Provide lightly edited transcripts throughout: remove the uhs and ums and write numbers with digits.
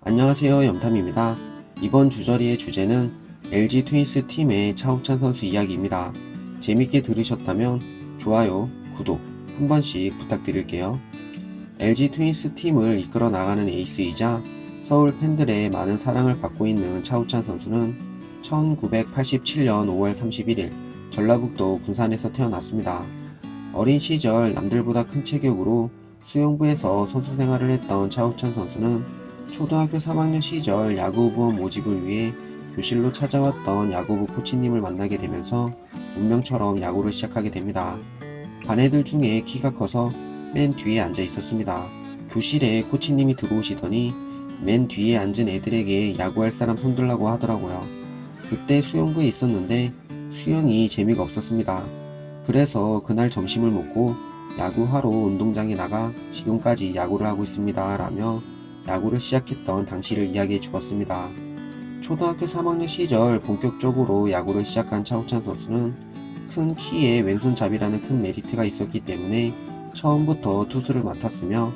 안녕하세요, 염탐입니다. 이번 주저리의 주제는 LG 트윈스 팀의 차우찬 선수 이야기입니다. 재밌게 들으셨다면 좋아요, 구독 한 번씩 부탁드릴게요. LG 트윈스 팀을 이끌어 나가는 에이스이자 서울 팬들의 많은 사랑을 받고 있는 차우찬 선수는 1987년 5월 31일 전라북도 군산에서 태어났습니다. 어린 시절 남들보다 큰 체격으로 수영부에서 선수 생활을 했던 차우찬 선수는 초등학교 3학년 시절 야구부원 모집을 위해 교실로 찾아왔던 야구부 코치님을 만나게 되면서 운명처럼 야구를 시작하게 됩니다. 반 애들 중에 키가 커서 맨 뒤에 앉아 있었습니다. 교실에 코치님이 들어오시더니 맨 뒤에 앉은 애들에게 야구할 사람 손들라고 하더라고요. 그때 수영부에 있었는데 수영이 재미가 없었습니다. 그래서 그날 점심을 먹고 야구하러 운동장에 나가 지금까지 야구를 하고 있습니다 라며 야구를 시작했던 당시를 이야기해 주었습니다. 초등학교 3학년 시절 본격적으로 야구를 시작한 차우찬 선수는 큰 키에 왼손잡이라는 큰 메리트가 있었기 때문에 처음부터 투수를 맡았으며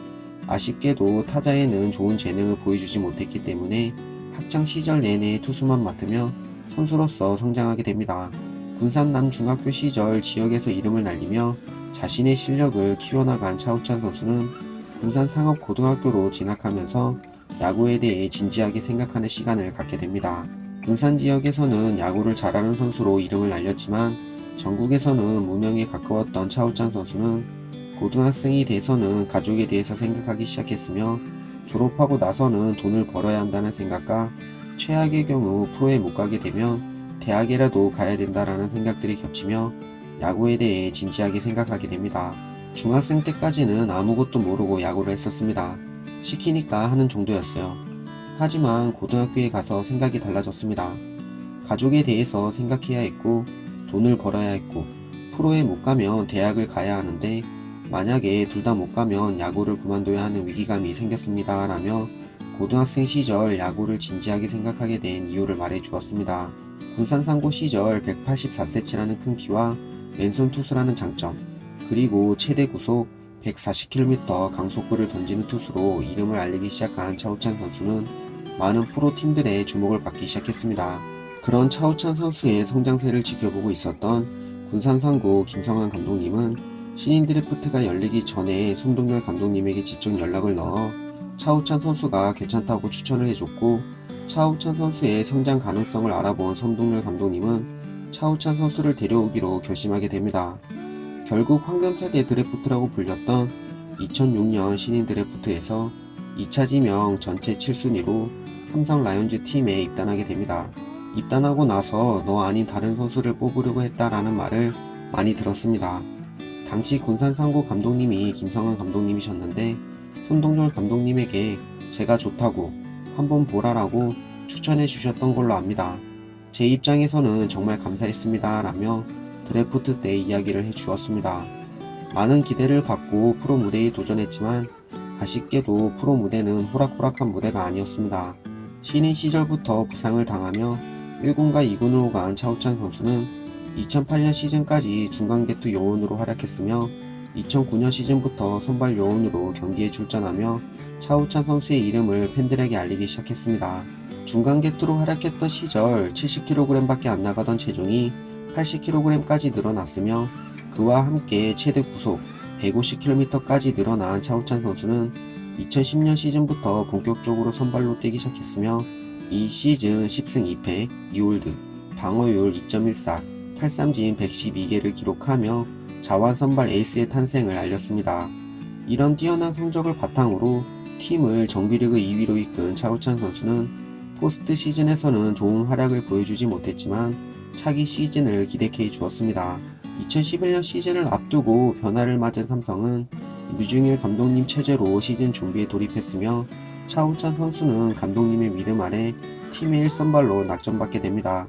아쉽게도 타자에는 좋은 재능을 보여주지 못했기 때문에 학창 시절 내내 투수만 맡으며 선수로서 성장하게 됩니다. 군산 남중학교 시절 지역에서 이름을 날리며 자신의 실력을 키워나간 차우찬 선수는 군산 상업고등학교로 진학하면서 야구에 대해 진지하게 생각하는 시간을 갖게 됩니다. 군산 지역에서는 야구를 잘하는 선수로 이름을 날렸지만 전국에서는 무명에 가까웠던 차우찬 선수는 고등학생이 돼서는 가족에 대해서 생각하기 시작했으며 졸업하고 나서는 돈을 벌어야 한다는 생각과 최악의 경우 프로에 못 가게 되면 대학이라도 가야 된다라는 생각들이 겹치며 야구에 대해 진지하게 생각하게 됩니다. 중학생 때까지는 아무것도 모르고 야구를 했었습니다. 시키니까 하는 정도였어요. 하지만 고등학교에 가서 생각이 달라졌습니다. 가족에 대해서 생각해야 했고 돈을 벌어야 했고 프로에 못 가면 대학을 가야 하는데 만약에 둘 다 못 가면 야구를 그만둬야 하는 위기감이 생겼습니다 라며 고등학생 시절 야구를 진지하게 생각하게 된 이유를 말해 주었습니다. 군산 상고 시절 184cm라는 큰 키와 왼손 투수라는 장점, 그리고 최대 구속 140km 강속구를 던지는 투수로 이름을 알리기 시작한 차우찬 선수는 많은 프로팀들의 주목을 받기 시작했습니다. 그런 차우찬 선수의 성장세를 지켜보고 있었던 군산 상고 김성환 감독님은 신인 드래프트가 열리기 전에 손동열 감독님에게 직접 연락을 넣어 차우찬 선수가 괜찮다고 추천을 해줬고, 차우찬 선수의 성장 가능성을 알아본 손동열 감독님은 차우찬 선수를 데려오기로 결심하게 됩니다. 결국 황금세대 드래프트라고 불렸던 2006년 신인 드래프트에서 2차 지명 전체 7순위로 삼성 라이온즈 팀에 입단하게 됩니다. 입단하고 나서 너 아닌 다른 선수를 뽑으려고 했다라는 말을 많이 들었습니다. 당시 군산 상고 감독님이 김성환 감독님이셨는데 손동열 감독님에게 제가 좋다고 한번 보라라고 추천해 주셨던 걸로 압니다. 제 입장에서는 정말 감사했습니다 라며 드래프트 때 이야기를 해 주었습니다. 많은 기대를 받고 프로 무대에 도전했지만 아쉽게도 프로 무대는 호락호락한 무대가 아니었습니다. 신인 시절부터 부상을 당하며 1군과 2군으로 간 차우찬 선수는 2008년 시즌까지 중간개투 요원으로 활약했으며 2009년 시즌부터 선발 요원으로 경기에 출전하며 차우찬 선수의 이름을 팬들에게 알리기 시작했습니다. 중간개투로 활약했던 시절 70kg 밖에 안 나가던 체중이 80kg까지 늘어났으며 그와 함께 최대 구속 150km까지 늘어난 차우찬 선수는 2010년 시즌부터 본격적으로 선발로 뛰기 시작했으며 이 시즌 10승 2패, 2홀드, 방어율 2.14, 탈삼진 112개를 기록하며 자완 선발 에이스의 탄생을 알렸습니다. 이런 뛰어난 성적을 바탕으로 팀을 정규리그 2위로 이끈 차우찬 선수는 포스트 시즌에서는 좋은 활약을 보여주지 못했지만 차기 시즌을 기대케 해주었습니다. 2011년 시즌을 앞두고 변화를 맞은 삼성은 류중일 감독님 체제로 시즌 준비에 돌입했으며 차우찬 선수는 감독님의 믿음 아래 팀의 1선발로 낙점받게 됩니다.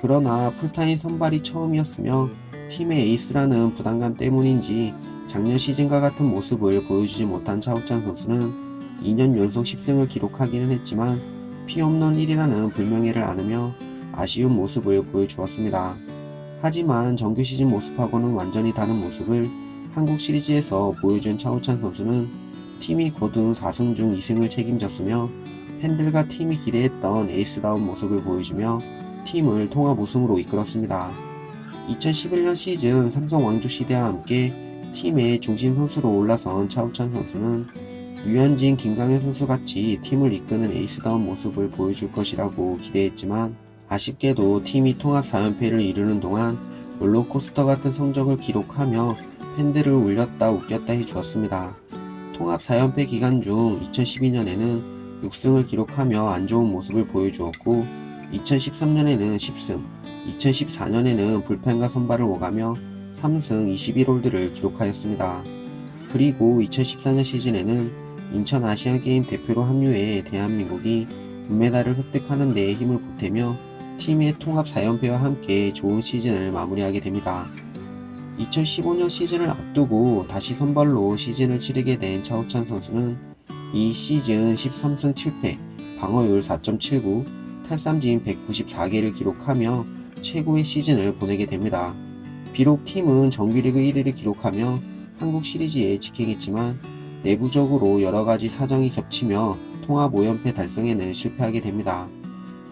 그러나 풀타임 선발이 처음이었으며 팀의 에이스라는 부담감 때문인지 작년 시즌과 같은 모습을 보여주지 못한 차우찬 선수는 2년 연속 10승을 기록하기는 했지만 피홈런 1위라는 불명예를 안으며 아쉬운 모습을 보여주었습니다. 하지만 정규 시즌 모습하고는 완전히 다른 모습을 한국 시리즈에서 보여준 차우찬 선수는 팀이 거둔 4승 중 2승을 책임졌으며 팬들과 팀이 기대했던 에이스다운 모습을 보여주며 팀을 통합 우승으로 이끌었습니다. 2011년 시즌 삼성 왕조 시대와 함께 팀의 중심 선수로 올라선 차우찬 선수는 류현진, 김강현 선수같이 팀을 이끄는 에이스다운 모습을 보여줄 것이라고 기대했지만 아쉽게도 팀이 통합 4연패를 이루는 동안 롤러코스터 같은 성적을 기록하며 팬들을 울렸다 웃겼다 해주었습니다. 통합 4연패 기간 중 2012년에는 6승을 기록하며 안 좋은 모습을 보여주었고 2013년에는 10승, 2014년에는 불펜과 선발을 오가며 3승 21홀드를 기록하였습니다. 그리고 2014년 시즌에는 인천 아시안게임 대표로 합류해 대한민국이 금메달을 획득하는 데 힘을 보태며 팀의 통합 4연패와 함께 좋은 시즌을 마무리하게 됩니다. 2015년 시즌을 앞두고 다시 선발로 시즌을 치르게 된 차우찬 선수는 이 시즌 13승 7패, 방어율 4.79, 탈삼진 194개를 기록하며 최고의 시즌을 보내게 됩니다. 비록 팀은 정규리그 1위를 기록하며 한국 시리즈에 직행했지만 내부적으로 여러가지 사정이 겹치며 통합 5연패 달성에는 실패하게 됩니다.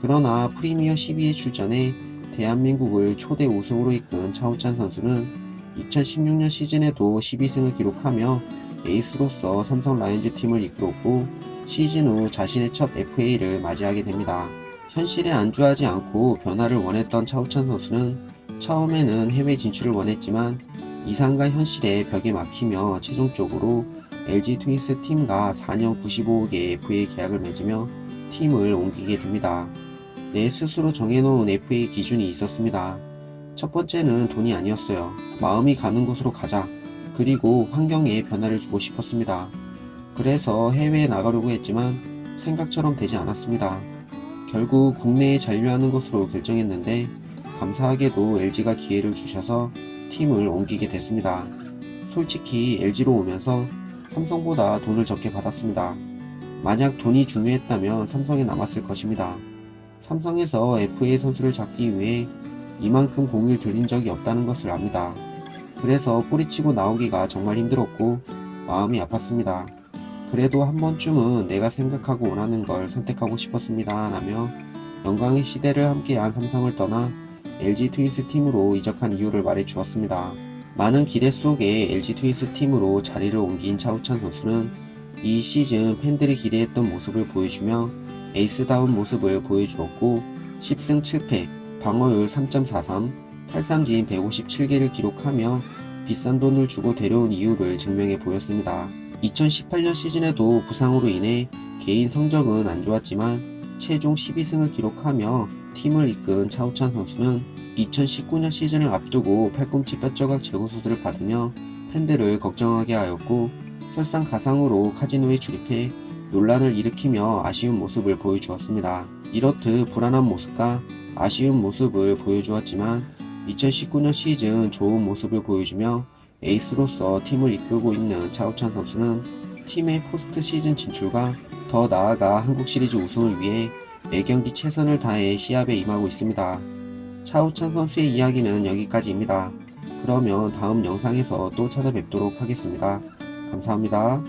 그러나 프리미어 12에 출전해 대한민국을 초대 우승으로 이끈 차우찬 선수는 2016년 시즌에도 12승을 기록하며 에이스로서 삼성 라이온즈 팀을 이끌었고 시즌 후 자신의 첫 FA를 맞이하게 됩니다. 현실에 안주하지 않고 변화를 원했던 차우찬 선수는 처음에는 해외 진출을 원했지만 이상과 현실의 벽에 막히며 최종적으로 LG 트윈스 팀과 4년 95억의 FA 계약을 맺으며 팀을 옮기게 됩니다. 내 스스로 정해놓은 FA 기준이 있었습니다. 첫 번째는 돈이 아니었어요. 마음이 가는 곳으로 가자. 그리고 환경에 변화를 주고 싶었습니다. 그래서 해외에 나가려고 했지만 생각처럼 되지 않았습니다. 결국 국내에 잔류하는 것으로 결정했는데 감사하게도 LG가 기회를 주셔서 팀을 옮기게 됐습니다. 솔직히 LG로 오면서 삼성보다 돈을 적게 받았습니다. 만약 돈이 중요했다면 삼성에 남았을 것입니다. 삼성에서 FA 선수를 잡기 위해 이만큼 공을 들인 적이 없다는 것을 압니다. 그래서 뿌리치고 나오기가 정말 힘들었고 마음이 아팠습니다. 그래도 한 번쯤은 내가 생각하고 원하는 걸 선택하고 싶었습니다. 라며 영광의 시대를 함께한 삼성을 떠나 LG 트윈스 팀으로 이적한 이유를 말해 주었습니다. 많은 기대 속에 LG 트윈스 팀으로 자리를 옮긴 차우찬 선수는 이 시즌 팬들이 기대했던 모습을 보여주며 에이스다운 모습을 보여주었고 10승 7패, 방어율 3.43, 탈삼진 157개를 기록하며 비싼 돈을 주고 데려온 이유를 증명해 보였습니다. 2018년 시즌에도 부상으로 인해 개인 성적은 안 좋았지만 최종 12승을 기록하며 팀을 이끈 차우찬 선수는 2019년 시즌을 앞두고 팔꿈치 뼈조각 재고수술을 받으며 팬들을 걱정하게 하였고 설상가상으로 카지노에 출입해 논란을 일으키며 아쉬운 모습을 보여주었습니다. 이렇듯 불안한 모습과 아쉬운 모습을 보여주었지만 2019년 시즌 좋은 모습을 보여주며 에이스로서 팀을 이끌고 있는 차우찬 선수는 팀의 포스트 시즌 진출과 더 나아가 한국 시리즈 우승을 위해 매경기 최선을 다해 시합에 임하고 있습니다. 차우찬 선수의 이야기는 여기까지입니다. 그러면 다음 영상에서 또 찾아뵙도록 하겠습니다. 감사합니다.